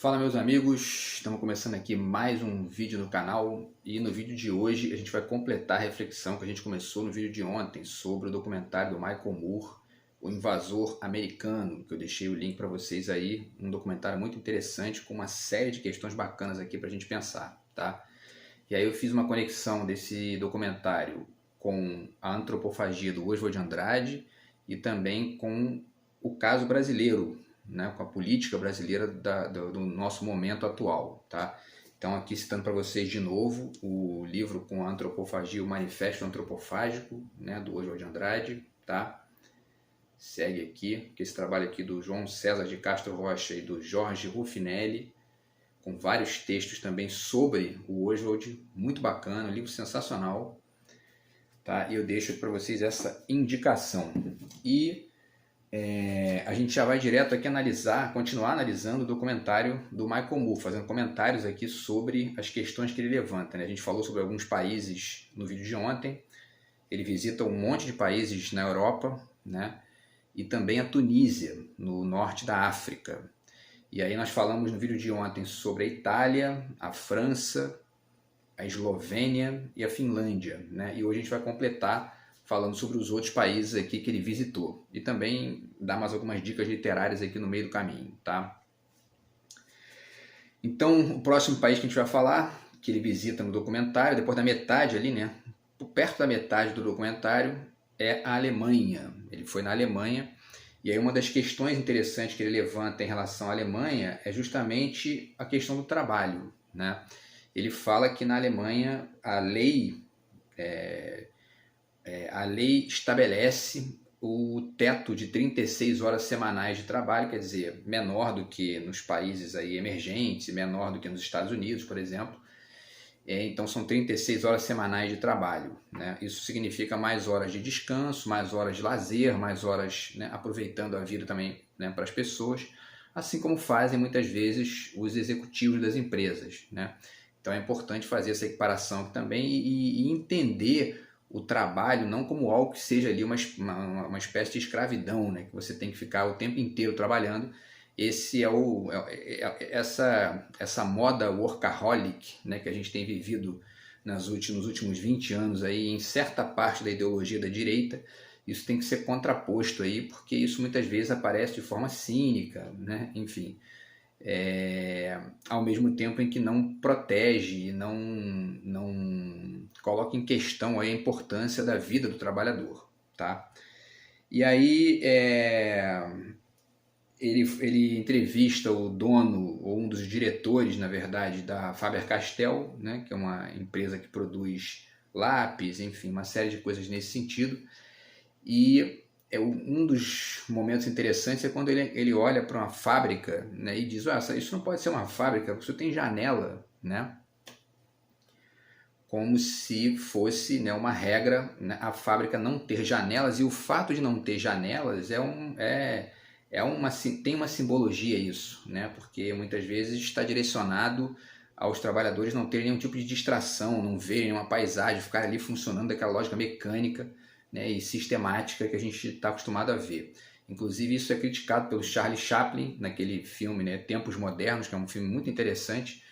Fala meus amigos, estamos começando aqui mais um vídeo no canal e no vídeo de hoje a gente vai completar a reflexão que a gente começou no vídeo de ontem sobre o documentário do Michael Moore, O Invasor Americano, que eu deixei o link para vocês aí, um documentário muito interessante com uma série de questões bacanas aqui para a gente pensar, tá? E aí eu fiz uma conexão desse documentário com a antropofagia do Oswald de Andrade e também com o caso brasileiro, né, com a política brasileira do nosso momento atual, tá? Então aqui citando para vocês de novo o livro com a antropofagia, o Manifesto Antropofágico, né, do Oswald de Andrade, tá? Segue aqui, que esse trabalho aqui do João César de Castro Rocha e do Jorge Ruffinelli, com vários textos também sobre o Oswald, muito bacana, um livro sensacional, tá? E eu deixo para vocês essa indicação. E a gente já vai direto aqui continuar analisando o documentário do Michael Moore, fazendo comentários aqui sobre as questões que ele levanta, né? A gente falou sobre alguns países no vídeo de ontem, ele visita um monte de países na Europa, né? E também a Tunísia, no norte da África. E aí nós falamos no vídeo de ontem sobre a Itália, a França, a Eslovênia e a Finlândia, né? E hoje a gente vai completar falando sobre os outros países aqui que ele visitou. E também dar mais algumas dicas literárias aqui no meio do caminho, tá? Então, o próximo país que a gente vai falar, que ele visita no documentário, depois da metade ali, né? Perto da metade do documentário, é a Alemanha. Ele foi na Alemanha. E aí uma das questões interessantes que ele levanta em relação à Alemanha é justamente a questão do trabalho, né? Ele fala que na Alemanha a lei estabelece o teto de 36 horas semanais de trabalho, quer dizer, menor do que nos países aí emergentes, menor do que nos Estados Unidos, por exemplo. Então são 36 horas semanais de trabalho, né? Isso significa mais horas de descanso, mais horas de lazer, mais horas, né, aproveitando a vida também, né, para as pessoas, assim como fazem muitas vezes os executivos das empresas, né? Então é importante fazer essa equiparação aqui também e entender o trabalho não como algo que seja ali uma espécie de escravidão, né? Que você tem que ficar o tempo inteiro trabalhando. Esse essa moda workaholic, né, que a gente tem vivido nos últimos 20 anos aí, em certa parte da ideologia da direita. Isso tem que ser contraposto aí, porque isso muitas vezes aparece de forma cínica, né? Enfim, ao mesmo tempo em que não protege, não coloca em questão aí a importância da vida do trabalhador, tá? E aí ele entrevista o dono, ou um dos diretores, na verdade, da Faber-Castell, né, que é uma empresa que produz lápis, enfim, uma série de coisas nesse sentido. E um dos momentos interessantes é quando ele olha para uma fábrica, né, e diz, isso não pode ser uma fábrica, porque isso tem janela, né? Como se fosse, né, uma regra, né, a fábrica não ter janelas, e o fato de não ter janelas tem uma simbologia isso, né? Porque muitas vezes está direcionado aos trabalhadores não terem nenhum tipo de distração, não verem uma paisagem, ficar ali funcionando daquela lógica mecânica, né, e sistemática que a gente está acostumado a ver. Inclusive isso é criticado pelo Charlie Chaplin naquele filme, né, Tempos Modernos, que é um filme muito interessante,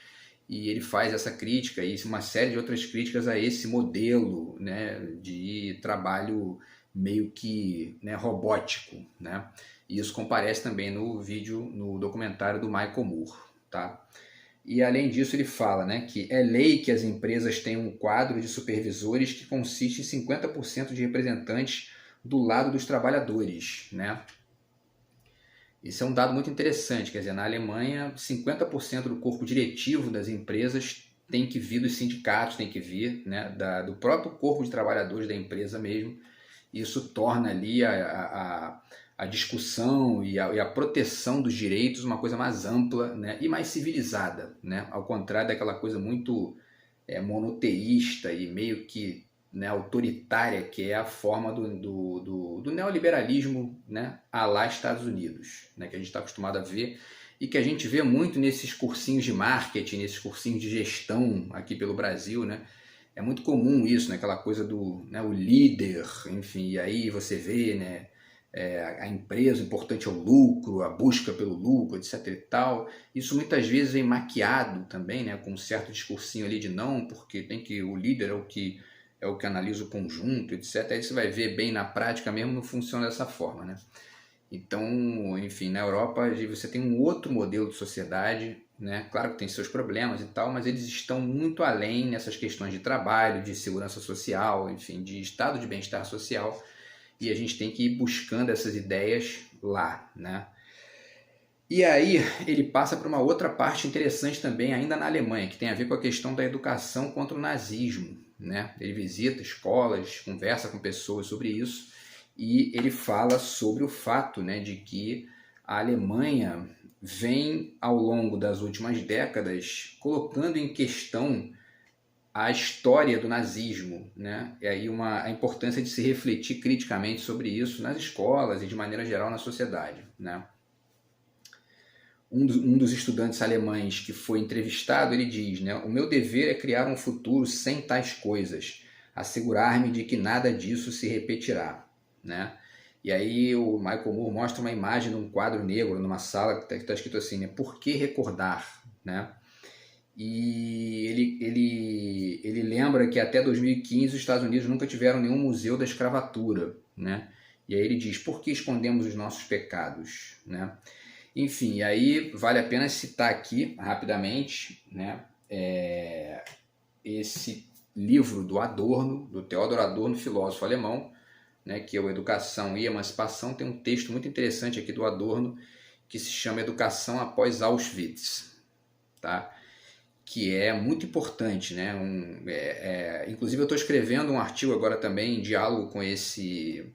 e ele faz essa crítica e uma série de outras críticas a esse modelo, né, de trabalho meio que, né, robótico, né? E isso comparece também no documentário do Michael Moore, tá? E além disso ele fala, né, que é lei que as empresas tenham um quadro de supervisores que consiste em 50% de representantes do lado dos trabalhadores, né? Isso é um dado muito interessante, quer dizer, na Alemanha 50% do corpo diretivo das empresas tem que vir dos sindicatos, tem que vir, né, do próprio corpo de trabalhadores da empresa mesmo. Isso torna ali a discussão e a proteção dos direitos uma coisa mais ampla, né, e mais civilizada, né, ao contrário daquela coisa muito monoteísta e meio que, né, autoritária que é a forma do neoliberalismo, né, à lá Estados Unidos, né, que a gente está acostumado a ver e que a gente vê muito nesses cursinhos de marketing, nesses cursinhos de gestão aqui pelo Brasil, né? É muito comum isso, né? Aquela coisa do, né, o líder, enfim, e aí você vê, né, a empresa, o importante é o lucro, a busca pelo lucro, etc e tal. Isso muitas vezes vem maquiado também, né, com um certo discursinho ali de não, porque o líder é o que analisa o conjunto, etc. Aí você vai ver bem na prática mesmo, não funciona dessa forma, né? Então, enfim, na Europa você tem um outro modelo de sociedade, né? Claro que tem seus problemas e tal, mas eles estão muito além nessas questões de trabalho, de segurança social, enfim, de estado de bem-estar social, e a gente tem que ir buscando essas ideias lá, né? E aí ele passa para uma outra parte interessante também, ainda na Alemanha, que tem a ver com a questão da educação contra o nazismo, né? Ele visita escolas, conversa com pessoas sobre isso, e ele fala sobre o fato, né, de que a Alemanha vem, ao longo das últimas décadas, colocando em questão a história do nazismo, né? E aí a importância de se refletir criticamente sobre isso nas escolas e de maneira geral na sociedade, né? Um dos estudantes alemães que foi entrevistado, ele diz, né, o meu dever é criar um futuro sem tais coisas, assegurar-me de que nada disso se repetirá, né? E aí o Michael Moore mostra uma imagem de um quadro negro numa sala que está escrito assim, né, por que recordar, né? E ele lembra que até 2015 os Estados Unidos nunca tiveram nenhum museu da escravatura, né? E aí ele diz, por que escondemos os nossos pecados, né? Enfim, aí vale a pena citar aqui, rapidamente, né, esse livro do Adorno, do Theodor Adorno, filósofo alemão, né, que é o Educação e Emancipação. Tem um texto muito interessante aqui do Adorno, que se chama Educação após Auschwitz, tá? Que é muito importante, né? Inclusive eu estou escrevendo um artigo agora também em diálogo com esse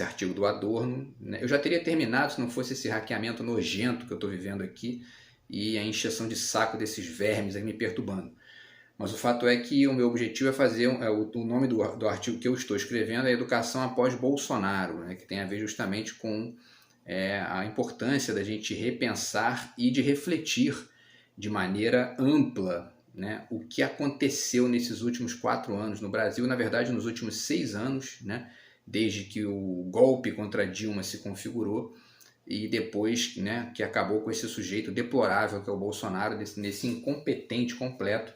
artigo do Adorno, né? Eu já teria terminado se não fosse esse hackeamento nojento que eu estou vivendo aqui e a encheção de saco desses vermes aí me perturbando. Mas o fato é que o meu objetivo é fazer, o nome do artigo que eu estou escrevendo é Educação após Bolsonaro, né? Que tem a ver justamente com a importância da gente repensar e de refletir de maneira ampla, né, o que aconteceu nesses últimos 4 anos no Brasil, na verdade nos últimos 6 anos, né, desde que o golpe contra Dilma se configurou e depois, né, que acabou com esse sujeito deplorável que é o Bolsonaro, nesse incompetente completo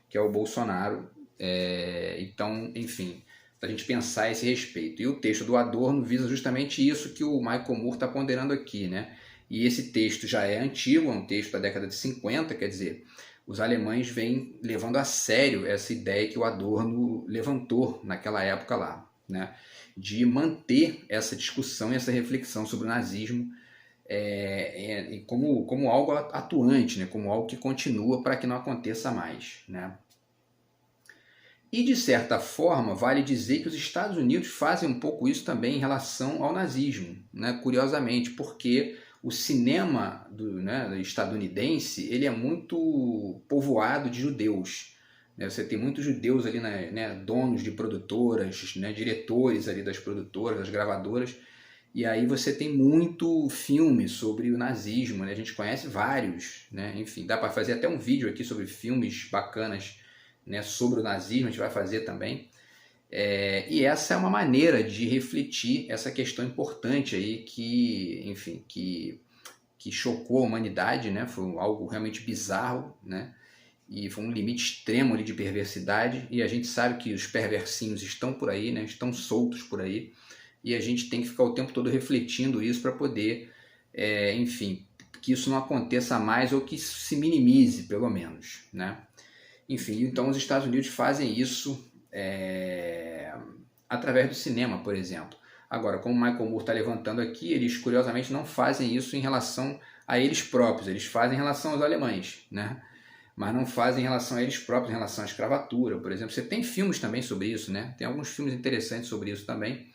que é o Bolsonaro. Então, enfim, para a gente pensar a esse respeito. E o texto do Adorno visa justamente isso que o Michael Moore está ponderando aqui, né? E esse texto já é antigo, é um texto da década de 50, quer dizer, os alemães vêm levando a sério essa ideia que o Adorno levantou naquela época lá, né? De manter essa discussão e essa reflexão sobre o nazismo como algo atuante, né? Como algo que continua para que não aconteça mais, né? E, de certa forma, vale dizer que os Estados Unidos fazem um pouco isso também em relação ao nazismo, né? Curiosamente, porque o cinema estadunidense ele é muito povoado de judeus, né? Você tem muitos judeus ali, né, donos de produtoras, né, diretores ali das produtoras, das gravadoras, e aí você tem muito filme sobre o nazismo, né? A gente conhece vários, né? Enfim, dá para fazer até um vídeo aqui sobre filmes bacanas, né, sobre o nazismo, a gente vai fazer também. E essa é uma maneira de refletir essa questão importante aí que, enfim, que chocou a humanidade, né? Foi algo realmente bizarro, né? E foi um limite extremo ali de perversidade, e a gente sabe que os perversinhos estão por aí, né? Estão soltos por aí, e a gente tem que ficar o tempo todo refletindo isso para poder, enfim, que isso não aconteça mais ou que isso se minimize, pelo menos, né? Enfim, então os Estados Unidos fazem isso através do cinema, por exemplo. Agora, como o Michael Moore está levantando aqui, eles curiosamente não fazem isso em relação a eles próprios, eles fazem em relação aos alemães, né? Mas não fazem em relação a eles próprios, em relação à escravatura, por exemplo. Você tem filmes também sobre isso, né? Tem alguns filmes interessantes sobre isso também,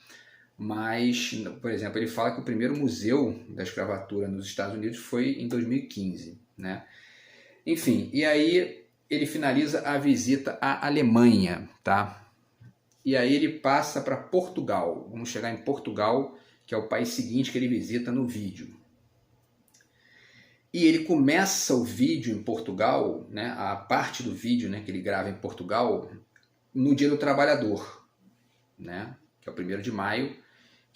mas, por exemplo, ele fala que o primeiro museu da escravatura nos Estados Unidos foi em 2015, né? Enfim, e aí ele finaliza a visita à Alemanha, tá? E aí ele passa para Portugal. Vamos chegar em Portugal, que é o país seguinte que ele visita no vídeo. E ele começa o vídeo em Portugal, né, a parte do vídeo, né, que ele grava em Portugal, no Dia do Trabalhador, né, que é o 1º de maio,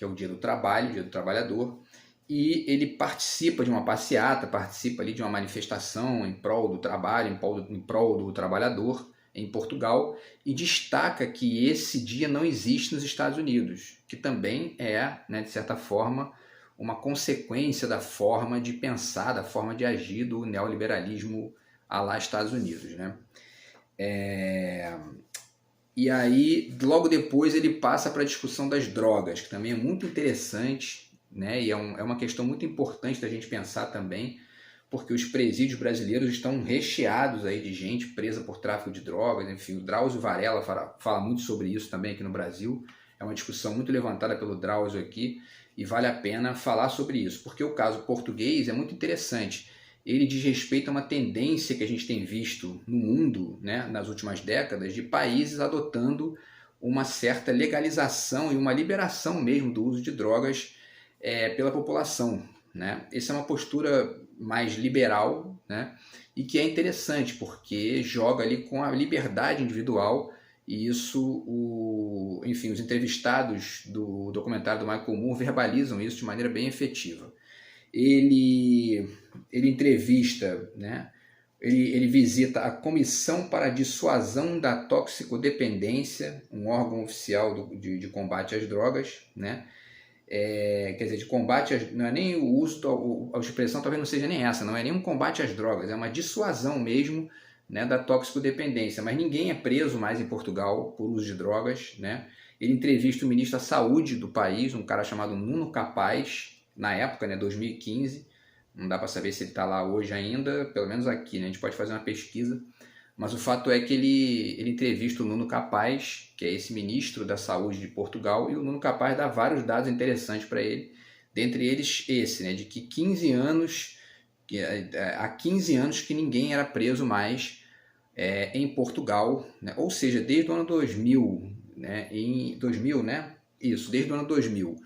que é o Dia do Trabalho, o Dia do Trabalhador, e ele participa de uma passeata, participa ali de uma manifestação em prol do trabalho, em prol do trabalhador em Portugal, e destaca que esse dia não existe nos Estados Unidos, que também é, né, de certa forma, uma consequência da forma de pensar, da forma de agir do neoliberalismo à lá Estados Unidos, né? E aí, logo depois, ele passa para a discussão das drogas, que também é muito interessante, né? E é uma questão muito importante da gente pensar também, porque os presídios brasileiros estão recheados aí de gente presa por tráfico de drogas. Enfim, o Drauzio Varela fala muito sobre isso também aqui no Brasil. É uma discussão muito levantada pelo Drauzio aqui e vale a pena falar sobre isso, porque o caso português é muito interessante. Ele diz respeito a uma tendência que a gente tem visto no mundo, né, nas últimas décadas, de países adotando uma certa legalização e uma liberação mesmo do uso de drogas pela população, né? Essa é uma postura mais liberal, né, e que é interessante porque joga ali com a liberdade individual, e isso, enfim, os entrevistados do documentário do Michael Moore verbalizam isso de maneira bem efetiva. Ele entrevista, né? Ele visita a Comissão para a Dissuasão da Toxicodependência, um órgão oficial de combate às drogas, né? Quer dizer, de combate não é nem o uso, a expressão talvez não seja nem essa, não é nem um combate às drogas, é uma dissuasão mesmo, né, da toxicodependência. Mas ninguém é preso mais em Portugal por uso de drogas, né? Ele entrevista o ministro da Saúde do país, um cara chamado Nuno Capaz, na época, né, 2015, não dá para saber se ele está lá hoje ainda, pelo menos aqui, né? A gente pode fazer uma pesquisa, mas o fato é que ele entrevista o Nuno Capaz, que é esse ministro da Saúde de Portugal, e o Nuno Capaz dá vários dados interessantes para ele, dentre eles esse, né, de que há 15 anos que ninguém era preso mais em Portugal, né? Ou seja, desde o ano 2000, né? Em 2000, né? Isso, desde o ano 2000,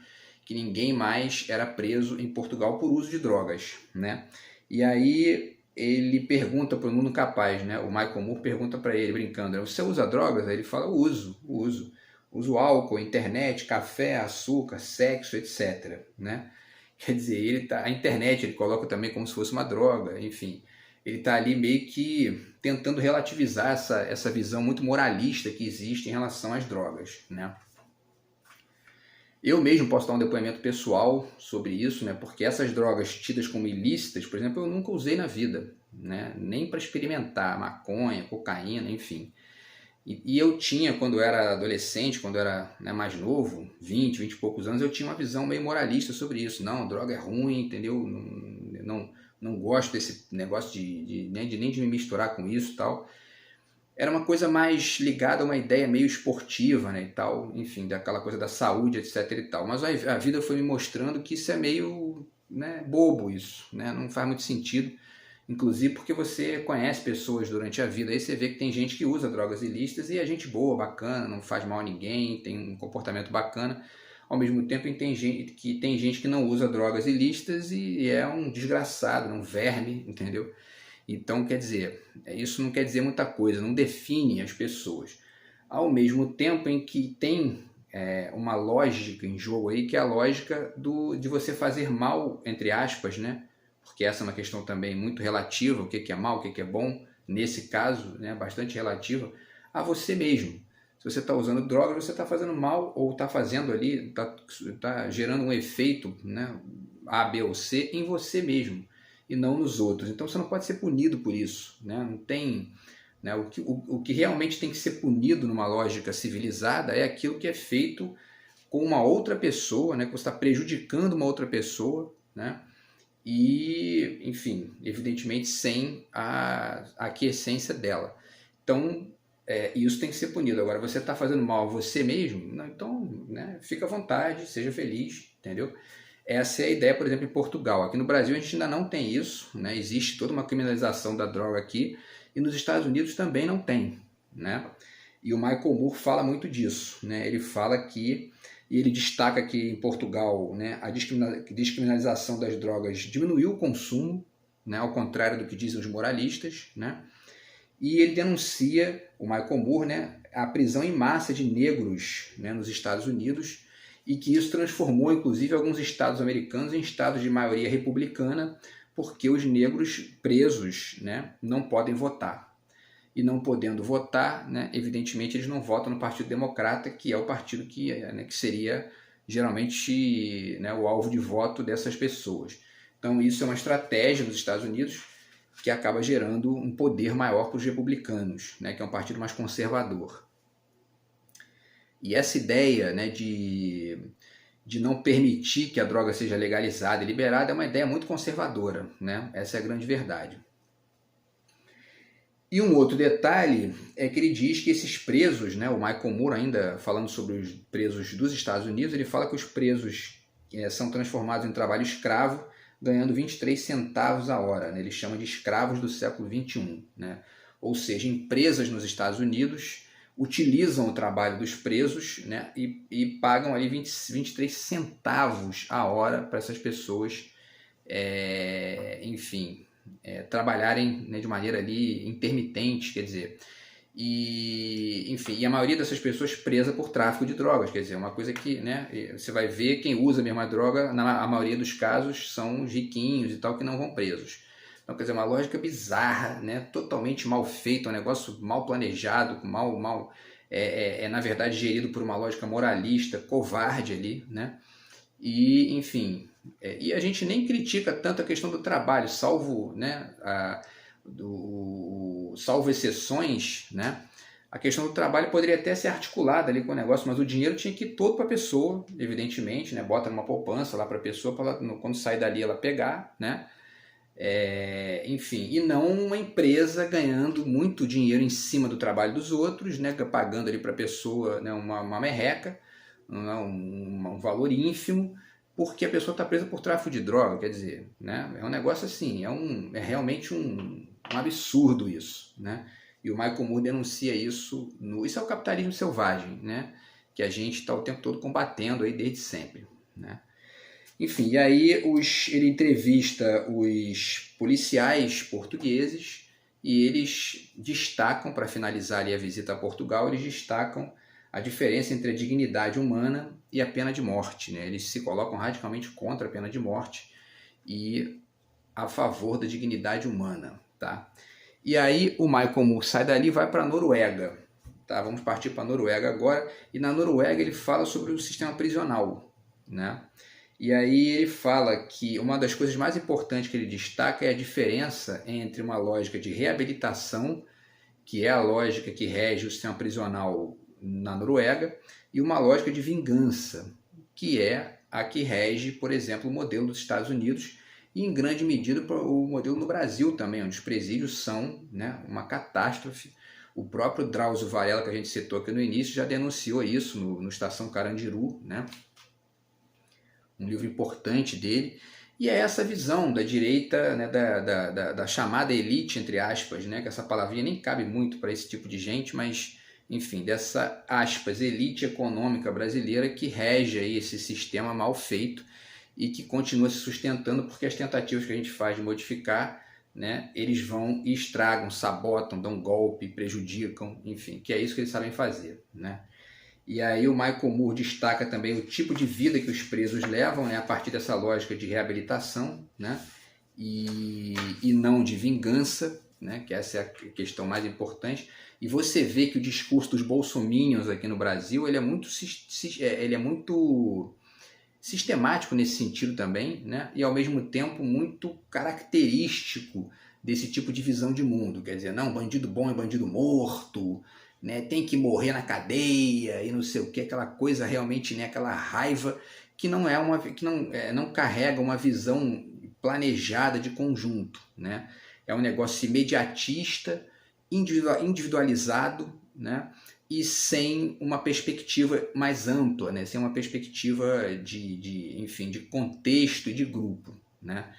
que ninguém mais era preso em Portugal por uso de drogas, né? E aí ele pergunta para o Nuno Capaz, né? O Michael Moore pergunta para ele, brincando, você usa drogas? Aí ele fala, uso. Uso álcool, internet, café, açúcar, sexo, etc, né? Quer dizer, a internet ele coloca também como se fosse uma droga, enfim. Ele está ali meio que tentando relativizar essa visão muito moralista que existe em relação às drogas, né? Eu mesmo posso dar um depoimento pessoal sobre isso, né? Porque essas drogas tidas como ilícitas, por exemplo, eu nunca usei na vida, né? Nem para experimentar maconha, cocaína, enfim. E eu tinha, quando eu era adolescente, quando eu era, né, mais novo, 20 e poucos anos, eu tinha uma visão meio moralista sobre isso. Não, droga é ruim, entendeu? Não gosto desse negócio nem de me misturar com isso e tal. Era uma coisa mais ligada a uma ideia meio esportiva, né, e tal, enfim, daquela coisa da saúde, etc e tal. Mas a vida foi me mostrando que isso é meio, né, bobo isso, né, não faz muito sentido, inclusive porque você conhece pessoas durante a vida, aí você vê que tem gente que usa drogas ilícitas e é gente boa, bacana, não faz mal a ninguém, tem um comportamento bacana. Ao mesmo tempo tem gente que não usa drogas ilícitas e é um desgraçado, um verme, entendeu? Então, quer dizer, isso não quer dizer muita coisa, não define as pessoas. Ao mesmo tempo em que tem uma lógica em jogo aí, que é a lógica de você fazer mal, entre aspas, né? Porque essa é uma questão também muito relativa, o que é mal, o que é bom, nesse caso, né, bastante relativa, a você mesmo. Se você está usando drogas, você está fazendo mal ou está fazendo ali, está gerando um efeito, né, A, B ou C em você mesmo e não nos outros. Então você não pode ser punido por isso, né? Não tem, né? O que realmente tem que ser punido numa lógica civilizada é aquilo que é feito com uma outra pessoa, né? Que você está prejudicando uma outra pessoa, né? E, enfim, evidentemente sem a aquiescência dela. Então, isso tem que ser punido. Agora, você está fazendo mal a você mesmo? Não, então, né, fica à vontade, seja feliz, entendeu? Essa é a ideia, por exemplo, em Portugal. Aqui no Brasil a gente ainda não tem isso, né? Existe toda uma criminalização da droga aqui, e nos Estados Unidos também não tem, né? E o Michael Moore fala muito disso, né? Ele fala que, e ele destaca que em Portugal, né, a descriminalização das drogas diminuiu o consumo, né, ao contrário do que dizem os moralistas, né? E ele denuncia, o Michael Moore, né, a prisão em massa de negros, né, nos Estados Unidos, e que isso transformou, inclusive, alguns estados americanos em estados de maioria republicana, porque os negros presos, né, não podem votar. E não podendo votar, né, evidentemente eles não votam no Partido Democrata, que é o partido que seria geralmente, né, o alvo de voto dessas pessoas. Então isso é uma estratégia nos Estados Unidos que acaba gerando um poder maior para os republicanos, né, que é um partido mais conservador. E essa ideia, né, de não permitir que a droga seja legalizada e liberada é uma ideia muito conservadora, né? Essa é a grande verdade. E um outro detalhe é que ele diz que esses presos, né, o Michael Moore ainda falando sobre os presos dos Estados Unidos, ele fala que os presos são transformados em trabalho escravo, ganhando 23 centavos a hora, né? Ele chama de escravos do século XXI, né? Ou seja, empresas nos Estados Unidos utilizam o trabalho dos presos, né, e pagam ali 23 centavos a hora para essas pessoas, enfim, trabalharem, né, de maneira ali intermitente, quer dizer, enfim, e a maioria dessas pessoas presa por tráfico de drogas, quer dizer, uma coisa que, né, você vai ver quem usa a mesma droga, a maioria dos casos são os riquinhos e tal que não vão presos. Então, quer dizer, uma lógica bizarra, né? Totalmente mal feita, um negócio mal planejado, na verdade gerido por uma lógica moralista, covarde ali, né? E, enfim, e a gente nem critica tanto a questão do trabalho, salvo, né, salvo exceções, né? A questão do trabalho poderia até ser articulada ali com o negócio, mas o dinheiro tinha que ir todo para a pessoa, evidentemente, né? Bota numa poupança lá para a pessoa, para quando sair dali ela pegar, né? Enfim, e não uma empresa ganhando muito dinheiro em cima do trabalho dos outros, né, pagando ali para a pessoa, né, uma merreca, um valor ínfimo, porque a pessoa está presa por tráfico de droga, quer dizer, né, é um negócio assim, é realmente um absurdo isso, né, e o Michael Moore denuncia isso, isso é o capitalismo selvagem, né, que a gente está o tempo todo combatendo aí desde sempre, né. Enfim, e aí ele entrevista os policiais portugueses e eles destacam, para finalizar ali a visita a Portugal, eles destacam a diferença entre a dignidade humana e a pena de morte, né? Eles se colocam radicalmente contra a pena de morte e a favor da dignidade humana, tá? E aí o Michael Moore sai dali e vai para a Noruega, tá? Vamos partir para a Noruega agora, e na Noruega ele fala sobre o sistema prisional, né? E aí ele fala que uma das coisas mais importantes que ele destaca é a diferença entre uma lógica de reabilitação, que é a lógica que rege o sistema prisional na Noruega, e uma lógica de vingança, que é a que rege, por exemplo, o modelo dos Estados Unidos e, em grande medida, o modelo no Brasil também, onde os presídios são, né, uma catástrofe. O próprio Drauzio Varela, que a gente citou aqui no início, já denunciou isso no Estação Carandiru, né? Um livro importante dele, e é essa visão da direita, né, da chamada elite, entre aspas, né, que essa palavrinha nem cabe muito para esse tipo de gente, mas, enfim, dessa, aspas, elite econômica brasileira que rege aí esse sistema mal feito e que continua se sustentando porque as tentativas que a gente faz de modificar, né, eles vão e estragam, sabotam, dão golpe, prejudicam, enfim, que é isso que eles sabem fazer, né. E aí o Michael Moore destaca também o tipo de vida que os presos levam, né, a partir dessa lógica de reabilitação, né, e não de vingança, né, que essa é a questão mais importante. E você vê que o discurso dos bolsominions aqui no Brasil ele é muito sistemático nesse sentido também, né, e ao mesmo tempo muito característico desse tipo de visão de mundo. Quer dizer, não, bandido bom é bandido morto, né, tem que morrer na cadeia e não sei o que, aquela coisa realmente, né, aquela raiva que não não carrega uma visão planejada de conjunto, né? É um negócio imediatista, individualizado, né, e sem uma perspectiva mais ampla, né, sem uma perspectiva enfim, de contexto e de grupo, né?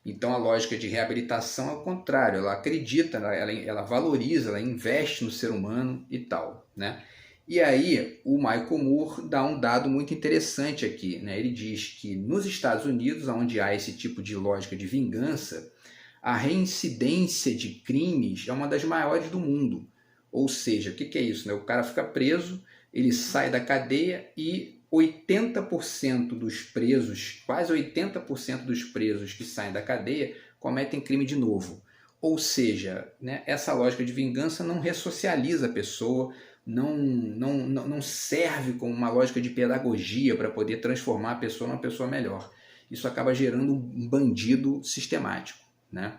Então a lógica de reabilitação é o contrário, ela acredita, ela valoriza, ela investe no ser humano e tal, né? E aí o Michael Moore dá um dado muito interessante aqui, né? Ele diz que nos Estados Unidos, onde há esse tipo de lógica de vingança, a reincidência de crimes é uma das maiores do mundo. Ou seja, o que é isso, né? O cara fica preso, ele sai da cadeia e 80% dos presos, quase 80% dos presos que saem da cadeia cometem crime de novo. Ou seja, né, essa lógica de vingança não ressocializa a pessoa, não serve como uma lógica de pedagogia para poder transformar a pessoa numa pessoa melhor. Isso acaba gerando um bandido sistemático, né?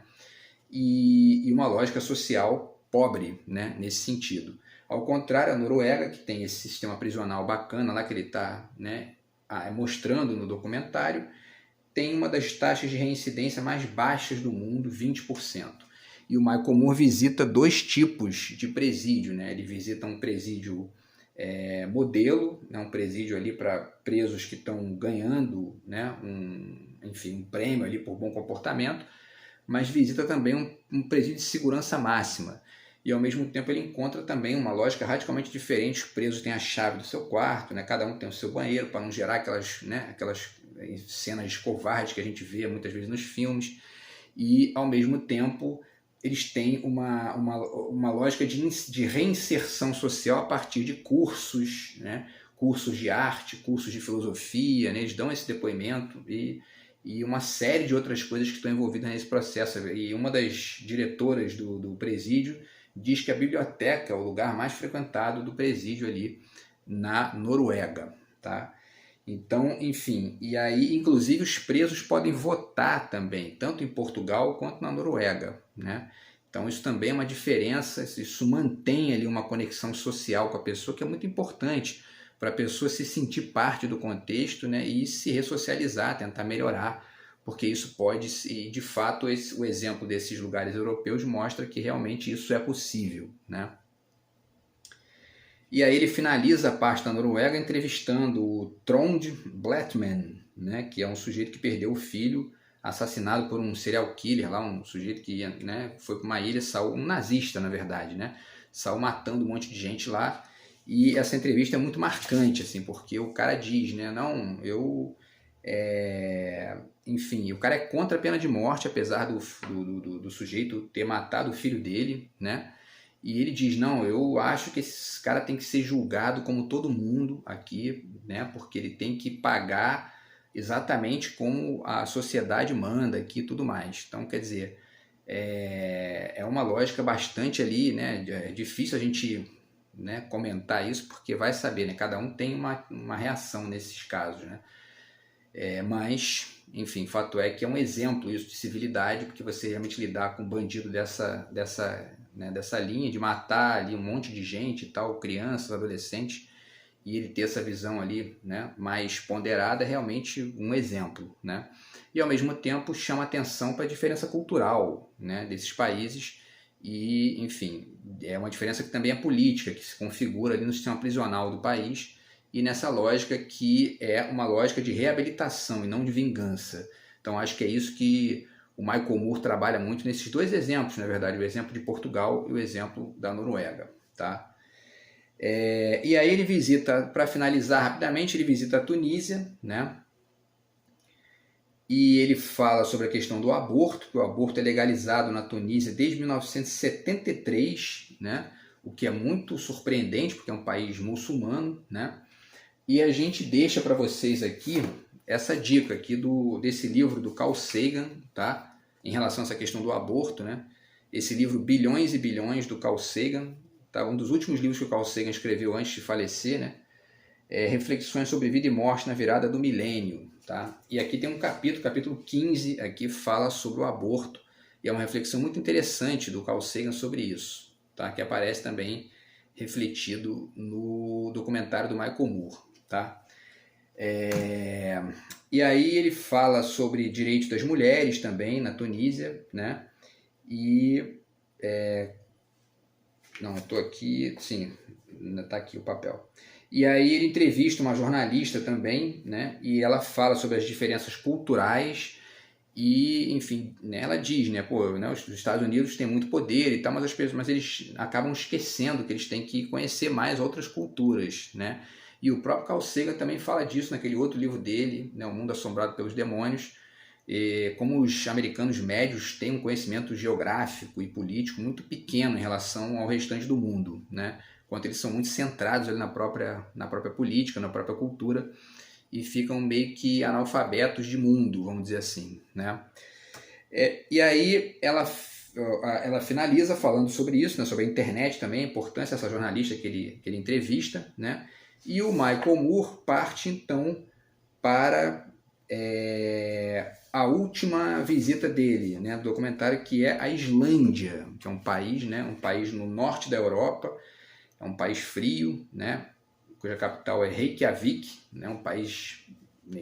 E uma lógica social pobre, né, nesse sentido. Ao contrário, a Noruega, que tem esse sistema prisional bacana lá que ele está, né, mostrando no documentário, tem uma das taxas de reincidência mais baixas do mundo, 20%. E o Michael Moore visita 2 tipos de presídio, né? Ele visita um presídio modelo, né? Um presídio ali para presos que estão ganhando, né? um prêmio ali por bom comportamento, mas visita também um presídio de segurança máxima. E ao mesmo tempo ele encontra também uma lógica radicalmente diferente. Os presos têm a chave do seu quarto, né? Cada um tem o seu banheiro, para não gerar aquelas cenas covardes que a gente vê muitas vezes nos filmes. E ao mesmo tempo eles têm uma lógica de reinserção social a partir de cursos, né? Cursos de arte, cursos de filosofia, né? Eles dão esse depoimento e uma série de outras coisas que estão envolvidas nesse processo. E uma das diretoras do presídio diz que a biblioteca é o lugar mais frequentado do presídio ali na Noruega, tá? Então, enfim, e aí inclusive os presos podem votar também, tanto em Portugal quanto na Noruega, né? Então isso também é uma diferença, isso mantém ali uma conexão social com a pessoa que é muito importante para a pessoa se sentir parte do contexto, né? E se ressocializar, tentar melhorar, porque isso pode, e de fato o exemplo desses lugares europeus mostra que realmente isso é possível, né? E aí ele finaliza a parte da Noruega entrevistando o Trond Blatman, né, que é um sujeito que perdeu o filho, assassinado por um serial killer lá, um sujeito que, né, foi para uma ilha, saiu, um nazista na verdade, né, saiu matando um monte de gente lá. E essa entrevista é muito marcante, assim, porque o cara diz, né, não, enfim, o cara é contra a pena de morte, apesar do sujeito ter matado o filho dele, né? E ele diz, não, eu acho que esse cara tem que ser julgado como todo mundo aqui, né? Porque ele tem que pagar exatamente como a sociedade manda aqui e tudo mais. Então, quer dizer, é uma lógica bastante ali, né? É difícil a gente, né, comentar isso, porque vai saber, né? Cada um tem uma reação nesses casos, né? Mas, enfim, fato é que é um exemplo isso de civilidade, porque você realmente lidar com um bandido dessa linha, de matar ali um monte de gente e tal, crianças, adolescentes, e ele ter essa visão ali, né, mais ponderada, é realmente um exemplo, né? E ao mesmo tempo chama atenção para a diferença cultural, né, desses países e, enfim, é uma diferença que também é política, que se configura ali no sistema prisional do país, e nessa lógica que é uma lógica de reabilitação e não de vingança. Então acho que é isso que o Michael Moore trabalha muito nesses 2 exemplos, na verdade, o exemplo de Portugal e o exemplo da Noruega, tá? E aí ele visita, para finalizar rapidamente, ele visita a Tunísia, né? E ele fala sobre a questão do aborto, que o aborto é legalizado na Tunísia desde 1973, né? O que é muito surpreendente, porque é um país muçulmano, né? E a gente deixa para vocês aqui essa dica aqui desse livro do Carl Sagan, tá? Em relação a essa questão do aborto, né? Esse livro Bilhões e Bilhões do Carl Sagan, tá? Um dos últimos livros que o Carl Sagan escreveu antes de falecer, né? Reflexões sobre vida e morte na virada do milênio, tá? E aqui tem um capítulo 15, aqui fala sobre o aborto, e é uma reflexão muito interessante do Carl Sagan sobre isso, tá? Que aparece também refletido no documentário do Michael Moore, tá? E aí ele fala sobre direitos das mulheres também na Tunísia, né? E não, eu estou aqui, sim, está aqui o papel. E aí ele entrevista uma jornalista também, né? E ela fala sobre as diferenças culturais e, enfim, né, ela diz, né, pô, né, os Estados Unidos têm muito poder e tal, mas eles acabam esquecendo que eles têm que conhecer mais outras culturas, né? E o próprio Carl Sagan também fala disso naquele outro livro dele, né, O Mundo Assombrado pelos Demônios, como os americanos médios têm um conhecimento geográfico e político muito pequeno em relação ao restante do mundo, né? quanto eles são muito centrados ali na própria política, na própria cultura, e ficam meio que analfabetos de mundo, vamos dizer assim, né? E aí ela finaliza falando sobre isso, né, sobre a internet também, a importância dessa jornalista que ele entrevista, né? E o Michael Moore parte então para a última visita dele, né, do documentário, que é a Islândia, que é um país, né, um país no norte da Europa, é um país frio, né, cuja capital é Reykjavik, né, um país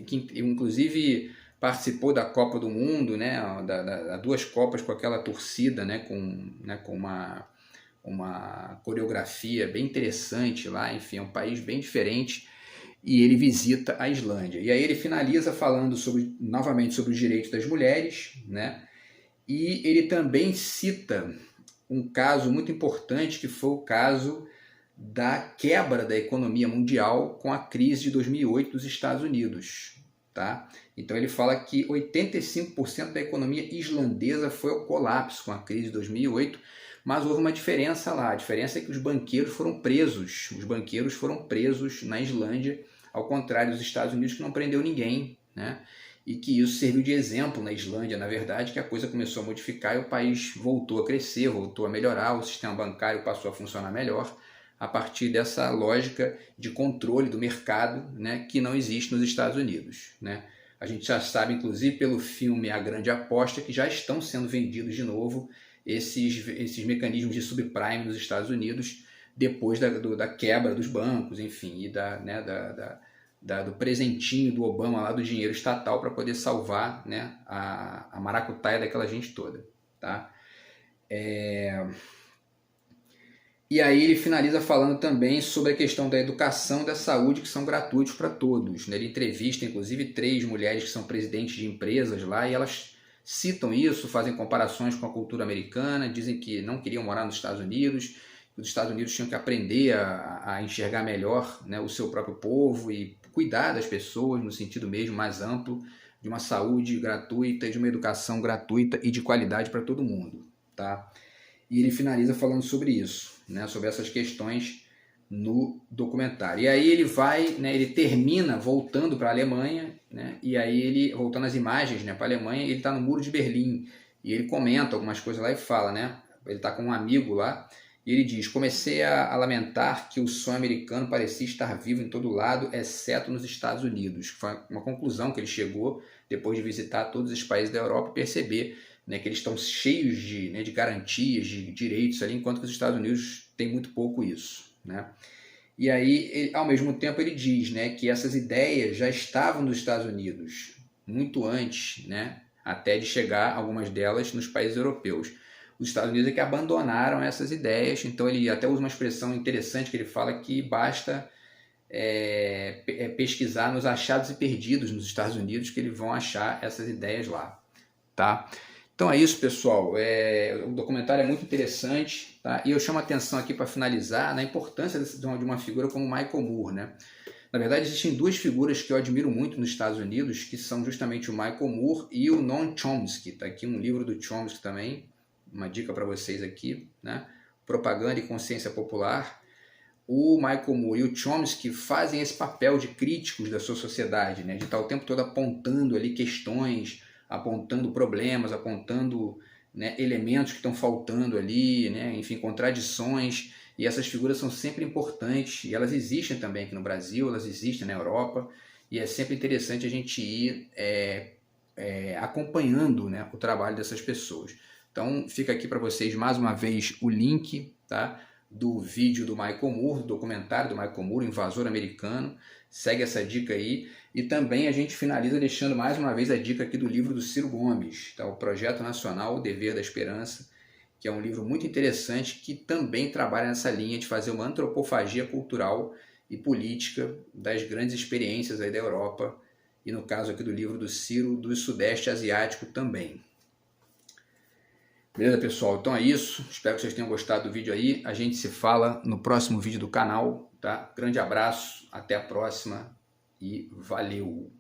que inclusive participou da Copa do Mundo, né, da 2 Copas com aquela torcida, né, com uma coreografia bem interessante lá, enfim, é um país bem diferente, e ele visita a Islândia. E aí ele finaliza falando novamente sobre os direitos das mulheres, né, e ele também cita um caso muito importante, que foi o caso da quebra da economia mundial com a crise de 2008 dos Estados Unidos. Tá? Então ele fala que 85% da economia islandesa foi ao colapso com a crise de 2008, mas houve uma diferença lá. A diferença é que os banqueiros foram presos. Os banqueiros foram presos na Islândia, ao contrário dos Estados Unidos, que não prendeu ninguém, né? E que isso serviu de exemplo na Islândia, na verdade, que a coisa começou a modificar e o país voltou a crescer, voltou a melhorar, o sistema bancário passou a funcionar melhor, a partir dessa lógica de controle do mercado, né, que não existe nos Estados Unidos, né? A gente já sabe, inclusive, pelo filme A Grande Aposta, que já estão sendo vendidos de novo esses mecanismos de subprime nos Estados Unidos, depois da quebra dos bancos, enfim, e do presentinho do Obama lá do dinheiro estatal para poder salvar, né, a maracutaia daquela gente toda. Tá? E aí ele finaliza falando também sobre a questão da educação e da saúde, que são gratuitos para todos, né? Ele entrevista, inclusive, 3 mulheres que são presidentes de empresas lá, e elas citam isso, fazem comparações com a cultura americana, dizem que não queriam morar nos Estados Unidos, que os Estados Unidos tinham que aprender a enxergar melhor, né, o seu próprio povo e cuidar das pessoas no sentido mesmo mais amplo, de uma saúde gratuita, de uma educação gratuita e de qualidade para todo mundo. Tá? E ele finaliza falando sobre isso, né, sobre essas questões no documentário. E aí ele vai, né, ele termina voltando para a Alemanha, né, e aí ele, voltando as imagens, né, para a Alemanha, ele está no Muro de Berlim, e ele comenta algumas coisas lá e fala, né, ele está com um amigo lá, e ele diz: comecei a lamentar que o sonho americano parecia estar vivo em todo lado, exceto nos Estados Unidos. Foi uma conclusão que ele chegou depois de visitar todos os países da Europa e perceber, né, que eles estão cheios de garantias, de direitos ali, enquanto que os Estados Unidos têm muito pouco isso. Né? E aí, ao mesmo tempo, ele diz, né, que essas ideias já estavam nos Estados Unidos muito antes, né, até de chegar algumas delas nos países europeus. Os Estados Unidos é que abandonaram essas ideias, então ele até usa uma expressão interessante que ele fala que basta pesquisar nos achados e perdidos nos Estados Unidos que eles vão achar essas ideias lá. Tá? Então é isso, pessoal. O documentário é muito interessante, tá? E eu chamo a atenção aqui para finalizar na importância de uma figura como Michael Moore, né? Na verdade, existem 2 figuras que eu admiro muito nos Estados Unidos, que são justamente o Michael Moore e o Noam Chomsky. Tá aqui um livro do Chomsky também, uma dica para vocês aqui, né? Propaganda e Consciência Popular. O Michael Moore e o Chomsky fazem esse papel de críticos da sua sociedade, né? De estar o tempo todo apontando ali questões, apontando problemas, apontando, né, elementos que estão faltando ali, né? Enfim, contradições. E essas figuras são sempre importantes, e elas existem também aqui no Brasil, elas existem na Europa, e é sempre interessante a gente ir acompanhando, né, o trabalho dessas pessoas. Então fica aqui para vocês mais uma vez o link, tá, do vídeo do Michael Moore, do documentário do Michael Moore, Invasor Americano. Segue essa dica aí. E também a gente finaliza deixando mais uma vez a dica aqui do livro do Ciro Gomes, tá? O Projeto Nacional, O Dever da Esperança, que é um livro muito interessante que também trabalha nessa linha de fazer uma antropofagia cultural e política das grandes experiências aí da Europa, e no caso aqui do livro do Ciro, do Sudeste Asiático também. Beleza, pessoal? Então é isso. Espero que vocês tenham gostado do vídeo aí. A gente se fala no próximo vídeo do canal, tá? Grande abraço, até a próxima e valeu!